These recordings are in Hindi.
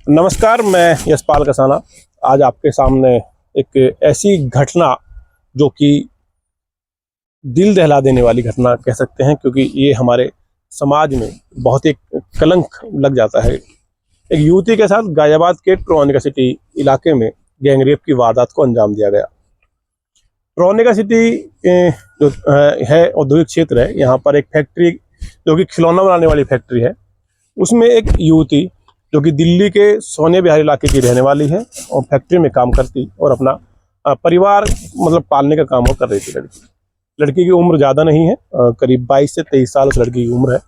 नमस्कार, मैं यशपाल कसाना आज आपके सामने एक ऐसी घटना जो कि दिल दहला देने वाली घटना कह सकते हैं, क्योंकि ये हमारे समाज में बहुत एक कलंक लग जाता है। एक युवती के साथ गाजियाबाद के ट्रोनिका सिटी इलाके में गैंगरेप की वारदात को अंजाम दिया गया। ट्रोनिका सिटी जो है औद्योगिक क्षेत्र है, यहाँ पर एक फैक्ट्री जो कि खिलौना बनाने वाली फैक्ट्री है, उसमें एक युवती जो कि दिल्ली के सोनिया विहार इलाके की रहने वाली है और फैक्ट्री में काम करती और अपना परिवार मतलब पालने का काम वो कर रही थी। लड़की की उम्र ज़्यादा नहीं है, करीब 22 से 23 साल उस लड़की की उम्र है।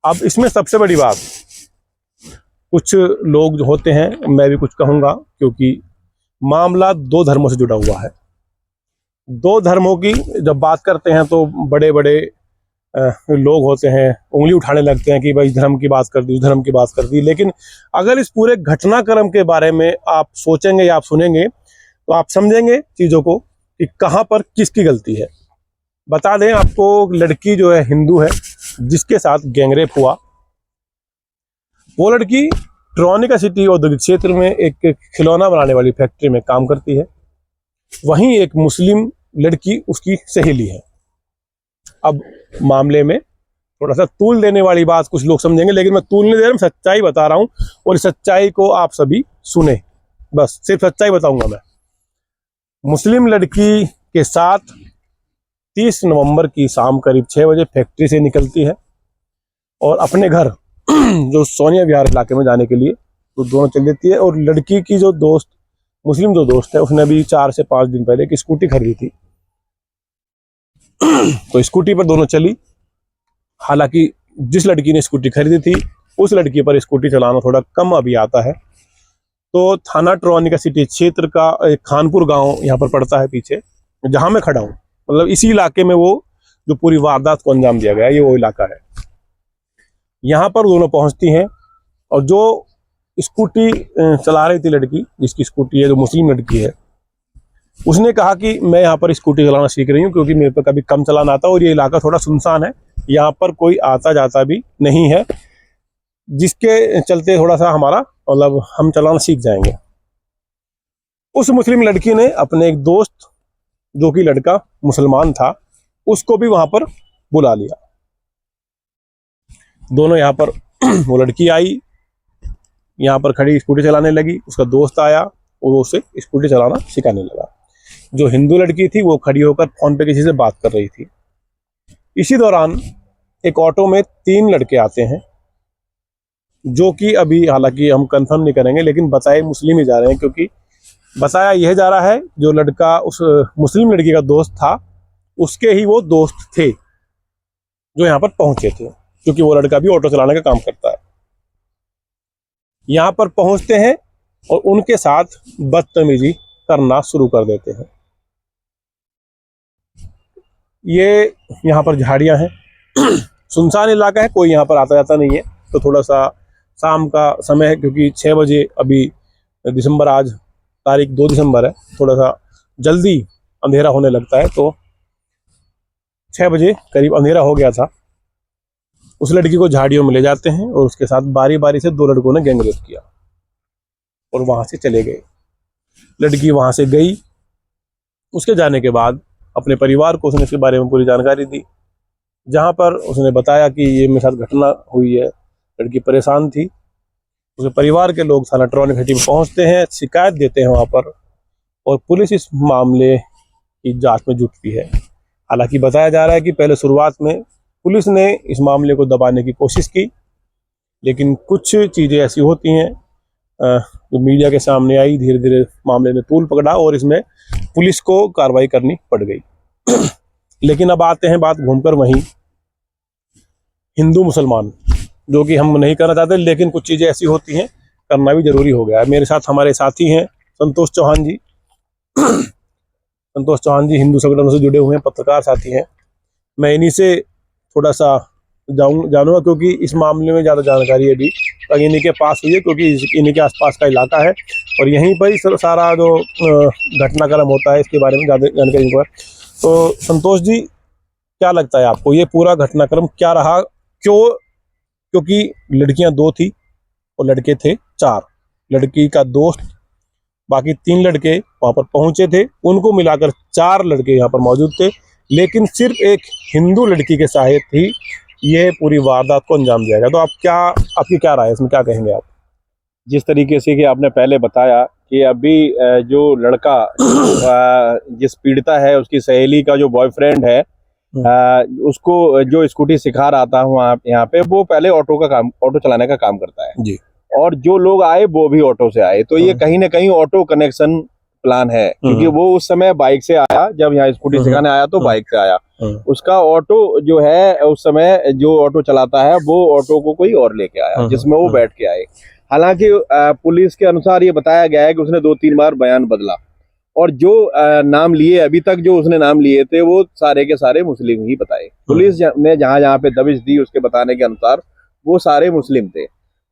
अब इसमें सबसे बड़ी बात, कुछ लोग जो होते हैं, मैं भी कुछ कहूँगा क्योंकि मामला दो धर्मों से जुड़ा हुआ है। दो धर्मों की जब बात करते हैं तो बड़े बड़े लोग होते हैं, उंगली उठाने लगते हैं कि भाई इस धर्म की बात कर दी, उस धर्म की बात कर दी। लेकिन अगर इस पूरे घटनाक्रम के बारे में आप सोचेंगे या आप सुनेंगे तो आप समझेंगे चीज़ों को कि कहाँ पर किसकी गलती है। बता दें आपको, लड़की जो है हिंदू है जिसके साथ गैंगरेप हुआ। वो लड़की ट्रोनिका सिटी औद्योगिक क्षेत्र में एक खिलौना बनाने वाली फैक्ट्री में काम करती है। वहीं एक मुस्लिम लड़की उसकी सहेली है। अब मामले में थोड़ा सा तूल देने वाली बात कुछ लोग समझेंगे, लेकिन मैं तूल नहीं दे रहा हूँ, सच्चाई बता रहा हूँ और इस सच्चाई को आप सभी सुने। बस सिर्फ सच्चाई बताऊंगा मैं। मुस्लिम लड़की के साथ 30 नवंबर की शाम करीब 6 बजे फैक्ट्री से निकलती है और अपने घर जो सोनिया विहार इलाके में जाने के लिए तो दोनों चल देती है। और लड़की की जो दोस्त, मुस्लिम जो दोस्त है, उसने अभी 4 से 5 दिन पहले एक स्कूटी खरीदी थी तो स्कूटी पर दोनों चली। हालांकि जिस लड़की ने स्कूटी खरीदी थी उस लड़की पर स्कूटी चलाना थोड़ा कम अभी आता है। तो थाना ट्रोनिका सिटी क्षेत्र का एक खानपुर गांव यहाँ पर पड़ता है पीछे, जहां मैं खड़ा हूँ। मतलब इसी इलाके में वो जो पूरी वारदात को अंजाम दिया गया, ये वो इलाका है। यहाँ पर दोनों पहुंचती हैं और जो स्कूटी चला रही थी लड़की, जिसकी स्कूटी है, जो मुस्लिम लड़की है, उसने कहा कि मैं यहाँ पर स्कूटी चलाना सीख रही हूँ क्योंकि मेरे पर कभी कम चलाना आता और ये इलाका थोड़ा सुनसान है, यहाँ पर कोई आता जाता भी नहीं है, जिसके चलते थोड़ा सा हमारा मतलब हम चलाना सीख जाएंगे। उस मुस्लिम लड़की ने अपने एक दोस्त जो कि लड़का मुसलमान था, उसको भी वहां पर बुला लिया। दोनों यहाँ पर वो लड़की आई, यहाँ पर खड़ी स्कूटी चलाने लगी। उसका दोस्त आया और उसे स्कूटी चलाना सिखाने लगा। जो हिंदू लड़की थी वो खड़ी होकर फोन पे किसी से बात कर रही थी। इसी दौरान एक ऑटो में 3 लड़के आते हैं, जो कि अभी हालांकि हम कंफर्म नहीं करेंगे, लेकिन बताए मुस्लिम ही जा रहे हैं, क्योंकि बताया यह जा रहा है जो लड़का उस मुस्लिम लड़की का दोस्त था, उसके ही वो दोस्त थे जो यहाँ पर पहुंचे थे, क्योंकि वो लड़का भी ऑटो चलाने का काम करता है। यहाँ पर पहुंचते हैं और उनके साथ बदतमीजी करना शुरू कर देते हैं। ये यहाँ पर झाड़ियाँ हैं, सुनसान इलाका है, कोई यहाँ पर आता जाता नहीं है। तो थोड़ा सा शाम का समय है, क्योंकि 6 बजे अभी दिसंबर, आज तारीख 2 दिसंबर है, थोड़ा सा जल्दी अंधेरा होने लगता है। तो 6 बजे करीब अंधेरा हो गया था। उस लड़की को झाड़ियों में ले जाते हैं और उसके साथ बारी बारी से 2 लड़कों ने गैंगरेप किया और वहाँ से चले गए। लड़की वहाँ से गई। उसके जाने के बाद अपने परिवार को उसने इसके बारे में पूरी जानकारी दी, जहाँ पर उसने बताया कि ये मेरे साथ घटना हुई है। लड़की परेशान थी। उसके परिवार के लोग थाना ट्रोनिका सिटी में पहुँचते हैं, शिकायत देते हैं वहाँ पर, और पुलिस इस मामले की जांच में जुटती है। हालांकि बताया जा रहा है कि पहले शुरुआत में पुलिस ने इस मामले को दबाने की कोशिश की, लेकिन कुछ चीज़ें ऐसी होती हैं जो मीडिया के सामने आई, धीरे धीरे मामले ने तूल पकड़ा और इसमें पुलिस को कार्रवाई करनी पड़ गई। लेकिन अब आते हैं बात घूमकर वहीं हिंदू मुसलमान, जो कि हम नहीं करना चाहते, लेकिन कुछ चीज़ें ऐसी होती हैं, करना भी जरूरी हो गया है। मेरे साथ हमारे साथी हैं संतोष चौहान जी। संतोष चौहान जी हिंदू संगठनों से जुड़े हुए हैं, पत्रकार साथी हैं। मैं इन्हीं से थोड़ा सा जानूंगा, क्योंकि इस मामले में ज़्यादा जानकारी अभी तक इन्हीं के पास हुई है, क्योंकि इन्हीं के आसपास का इलाका है और यहीं पर ही सारा जो घटनाक्रम होता है, इसके बारे में ज़्यादा जानकारी इनको है। तो संतोष जी, क्या लगता है आपको ये पूरा घटनाक्रम क्या रहा? क्योंकि लड़कियां 2 थी और लड़के थे 4। लड़की का दोस्त, बाकी 3 लड़के वहाँ पर पहुंचे थे, उनको मिलाकर 4 लड़के यहाँ पर मौजूद थे। लेकिन सिर्फ एक हिंदू लड़की के साथ ही ये पूरी वारदात को अंजाम दिया गया। तो आपकी क्या राय है इसमें, क्या कहेंगे आप? जिस तरीके से कि आपने पहले बताया कि अभी जो लड़का जिस पीड़िता है उसकी सहेली का जो बॉयफ्रेंड है, उसको जो स्कूटी सिखा रहा था वहाँ यहाँ पे, वो पहले ऑटो चलाने का काम करता है जी। और जो लोग आए वो भी ऑटो से आए। तो ये कहीं ना कहीं ऑटो कनेक्शन प्लान है, क्योंकि वो उस समय बाइक से आया, जब यहाँ स्कूटी सिखाने आया तो बाइक से आया। उसका ऑटो जो है उस समय जो ऑटो चलाता है वो ऑटो को कोई और लेके आया जिसमें वो बैठ के आए। हालांकि पुलिस के अनुसार ये बताया गया है कि उसने 2-3 बार बयान बदला और जो नाम लिए अभी तक जो उसने नाम लिए थे वो सारे के सारे मुस्लिम ही बताए। पुलिस ने जहाँ पे दबिश दी उसके बताने के अनुसार वो सारे मुस्लिम थे।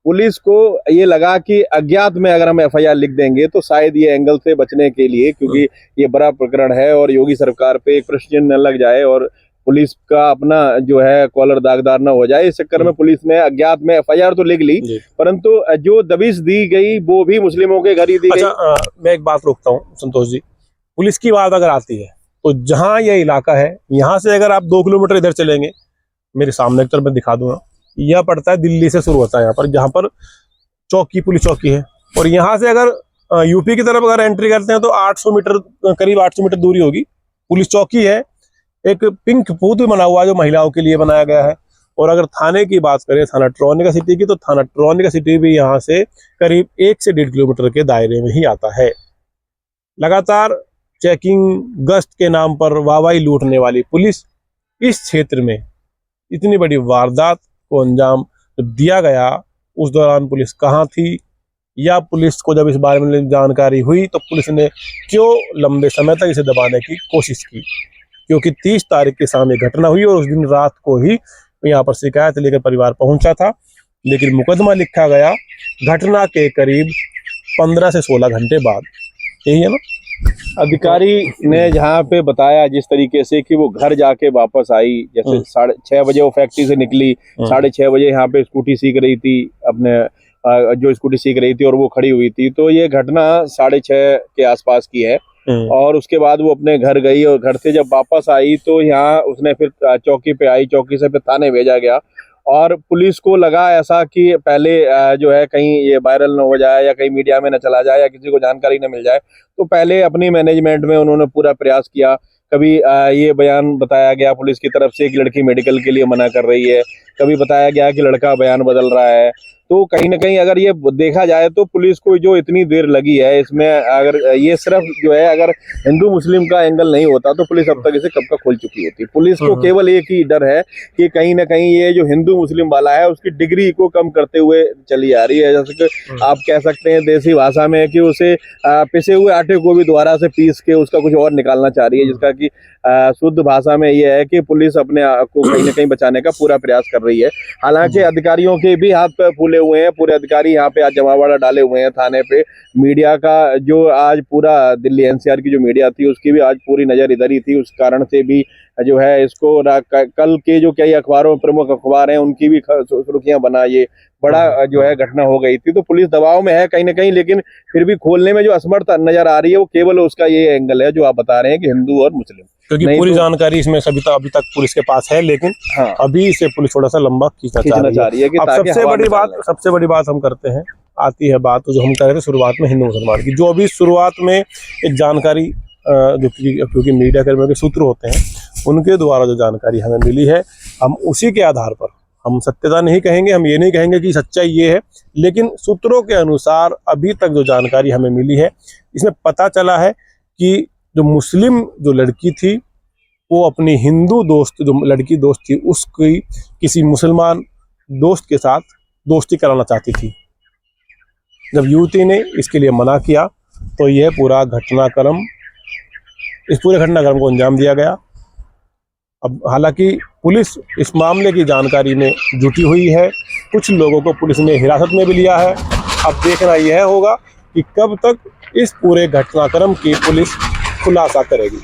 पुलिस को ये लगा कि अज्ञात में अगर हम एफआईआर लिख देंगे तो शायद ये एंगल से बचने के लिए, क्योंकि ये बड़ा प्रकरण है और योगी सरकार पे क्रिश्चियन न लग जाए और पुलिस का अपना जो है कॉलर दागदार ना हो जाए, इस चक्कर में पुलिस ने अज्ञात में एफआईआर तो लिख ली, परंतु जो दबिश दी गई वो भी मुस्लिमों के घर ही दी गई। मैं एक बात रोकता हूँ संतोष जी, पुलिस की बात अगर आती है तो जहाँ ये इलाका है यहाँ से अगर आप 2 किलोमीटर इधर चलेंगे, मेरे सामने की तरफ मैं दिखा दूंगा, यह पड़ता है दिल्ली से शुरू होता है यहाँ पर, जहाँ पर चौकी, पुलिस चौकी है। और यहाँ से अगर यूपी की तरफ अगर एंट्री करते हैं तो 800 मीटर, करीब 800 मीटर दूरी होगी, पुलिस चौकी है। एक पिंक बूथ भी बना हुआ है जो महिलाओं के लिए बनाया गया है। और अगर थाने की बात करें, थाना ट्रॉनिका सिटी की, तो थाना ट्रॉनिका सिटी भी यहाँ से करीब 1 से 1.5 किलोमीटर के दायरे में ही आता है। लगातार चेकिंग, गश्त के नाम पर वाहवाही लूटने वाली पुलिस इस क्षेत्र में इतनी बड़ी वारदात को अंजाम दिया गया, उस दौरान पुलिस कहाँ थी, या पुलिस को जब इस बारे में जानकारी हुई तो पुलिस ने क्यों लंबे समय तक इसे दबाने की कोशिश की? क्योंकि 30 तारीख के शाम ये घटना हुई और उस दिन रात को ही यहाँ पर शिकायत लेकर परिवार पहुंचा था, लेकिन मुकदमा लिखा गया घटना के करीब 15 से 16 घंटे बाद। यही है ना? अधिकारी ने जहाँ पे बताया जिस तरीके से कि वो घर जाके वापस आई, जैसे 6:30 बजे वो फैक्ट्री से निकली, 6:30 बजे यहाँ पे स्कूटी सीख रही थी, अपने जो स्कूटी सीख रही थी और वो खड़ी हुई थी। तो ये घटना 6:30 के आसपास की है। और उसके बाद वो अपने घर गई और घर से जब वापस आई तो यहाँ उसने फिर चौकी पे आई, चौकी से फिर थाने भेजा गया। और पुलिस को लगा ऐसा कि पहले जो है कहीं ये वायरल न हो जाए या कहीं मीडिया में न चला जाए या किसी को जानकारी न मिल जाए, तो पहले अपनी मैनेजमेंट में उन्होंने पूरा प्रयास किया। कभी ये बयान बताया गया पुलिस की तरफ से कि लड़की मेडिकल के लिए मना कर रही है, कभी बताया गया कि लड़का बयान बदल रहा है। तो कहीं ना कहीं अगर ये देखा जाए तो पुलिस को जो इतनी देर लगी है इसमें, अगर ये सिर्फ जो है अगर हिंदू मुस्लिम का एंगल नहीं होता तो पुलिस अब तक इसे कब का खोल चुकी होती। पुलिस को केवल एक ही डर है कि कहीं ना कहीं ये जो हिंदू मुस्लिम वाला है उसकी डिग्री को कम करते हुए चली आ रही है। जैसे कि आप कह सकते हैं देसी भाषा में कि उसे पिसे हुए आटे को भी दोबारा से पीस के उसका कुछ और निकालना चाह रही है, जिसका कि शुद्ध भाषा में ये है कि पुलिस अपने आप को कहीं ना कहीं बचाने का पूरा प्रयास कर रही है। हालांकि अधिकारियों के भी हाथ पे फूले हुए हैं, पूरे अधिकारी यहाँ पे आज जमावड़ा डाले हुए हैं थाने पे। मीडिया का जो आज पूरा दिल्ली एनसीआर की जो मीडिया थी उसकी भी आज पूरी नजर इधर ही थी, उस कारण से भी जो है इसको कल के जो कई अखबारों प्रमुख अखबार हैं उनकी भी सुर्खियां बना, ये बड़ा जो है घटना हो गई थी। तो पुलिस दबाव में है कहीं ना कहीं, लेकिन फिर भी खोलने में जो असमर्थ नजर आ रही है वो केवल उसका ये एंगल है जो आप बता रहे हैं कि हिंदू और मुस्लिम, क्योंकि पूरी जानकारी इसमें अभी तक पुलिस के पास है, लेकिन अभी इसे पुलिस थोड़ा सा लंबा खींचना चाह रही है। अब सबसे बड़ी बात हम करते हैं, आती है बात जो हम कह रहे थे शुरुआत में हिंदू मुसलमान की, जो अभी शुरुआत में एक जानकारी क्योंकि मीडिया कर्मियों के सूत्र होते हैं उनके द्वारा जो जानकारी हमें मिली है, हम उसी के आधार पर, हम सत्यता नहीं कहेंगे, हम ये नहीं कहेंगे कि सच्चाई ये है, लेकिन सूत्रों के अनुसार अभी तक जो जानकारी हमें मिली है इसमें पता चला है कि जो मुस्लिम जो लड़की थी वो अपनी हिंदू दोस्त, जो लड़की दोस्त थी, उसकी किसी मुसलमान दोस्त के साथ दोस्ती कराना चाहती थी। जब युवती ने इसके लिए मना किया तो यह पूरा घटनाक्रम, इस पूरे घटनाक्रम को अंजाम दिया गया। अब हालांकि पुलिस इस मामले की जानकारी में जुटी हुई है, कुछ लोगों को पुलिस ने हिरासत में भी लिया है। अब देखना यह होगा कि कब तक इस पूरे घटनाक्रम की पुलिस खुलासा करेगी।